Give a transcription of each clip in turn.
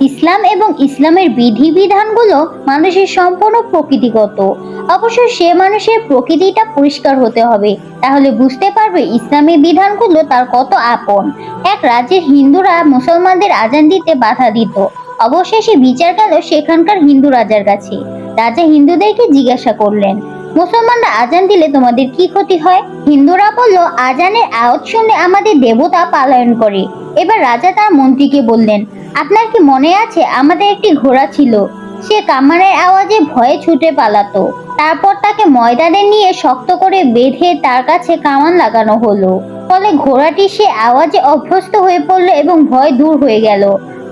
ইসলাম এবং ইসলামের বিধিবিধানগুলো মানুষের সম্পূর্ণ প্রকৃতিগত। অবশ্য সে মানুষের প্রকৃতিটা পরিষ্কার হতে হবে, তাহলে বুঝতে পারবে ইসলামের বিধানগুলো তার কত আপন। এক রাজ্যের হিন্দুরা মুসলমানদের আজান দিতে বাধা দিত। অবশেষে বিচার গেল সেখানকার হিন্দু রাজার কাছে। রাজা হিন্দুদেরকে জিজ্ঞাসা করলেন, মুসলমানরা আজান দিলে তোমাদের কি ক্ষতি হয়? হিন্দুরা বলল, আজানের আওয়াজ শুনলে আমাদের দেবতা পালায়ন করে। এবার রাজা তার মন্ত্রীকে বললেন, আপনার কি মনে আছে আমাদের একটি ঘোড়া ছিল, সে কামানের আওয়াজে ভয়ে ছুটে পালাতো। তারপর তাকে ময়দানে নিয়ে শক্ত করে বেঁধে তার কাছে কামান লাগানো হলো। ফলে ঘোড়াটি সে আওয়াজে অভ্যস্ত হয়ে পড়লো এবং ভয় দূর হয়ে গেল।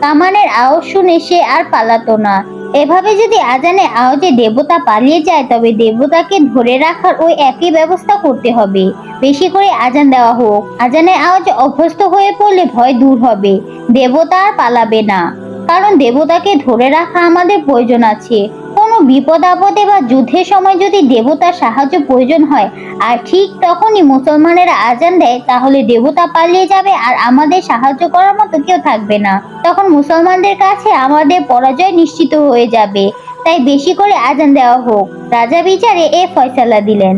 কামানের আওয়াজ শুনে সে আর পালাতো না। এভাবে যদি আজানের আওয়াজে দেবতা পালিয়ে যায়, তবে দেবতাকে ধরে রাখার ওই একই ব্যবস্থা করতে হবে। বেশি করে আজান দেওয়া হোক। আজানের আওয়াজে অভ্যস্ত হয়ে পড়লে ভয় দূর হবে, দেবতা আর পালাবে না। কারণ দেবতাকে ধরে রাখা আমাদের প্রয়োজন আছে। কোনো বিপদ আপদে বা যুদ্ধের সময় যদি দেবতার সাহায্য প্রয়োজন হয়, আর ঠিক তখনই মুসলমানেরা আজান দেয়, তাহলে দেবতা পালিয়ে যাবে আর আমাদের সাহায্য করার মতো কেউ থাকবে না। তখন মুসলমানদের কাছে আমাদের পরাজয় নিশ্চিত হয়ে যাবে। তাই বেশি করে আজান দেওয়া হোক। রাজা বিচারে এ ফয়সালা দিলেন।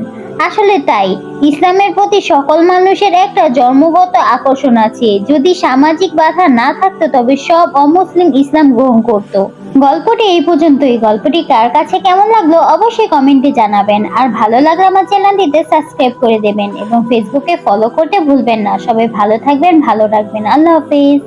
আসলে তাই, ইসলামের প্রতি সকল মানুষের একটা জন্মগত আকর্ষণ আছে। যদি সামাজিক বাধা না থাকতো, তবে সব অমুসলিম ইসলাম গ্রহণ করত। গল্পটি এই পর্যন্তই। গল্পটি কার কাছে কেমন লাগলো অবশ্যই কমেন্টে জানাবেন। আর ভালো লাগলে আমার চ্যানেলটিতে সাবস্ক্রাইব করে দেবেন এবং ফেসবুকে ফলো করতে ভুলবেন না। সবাই ভালো থাকবেন, ভালো রাখবেন। আল্লাহ হাফিজ।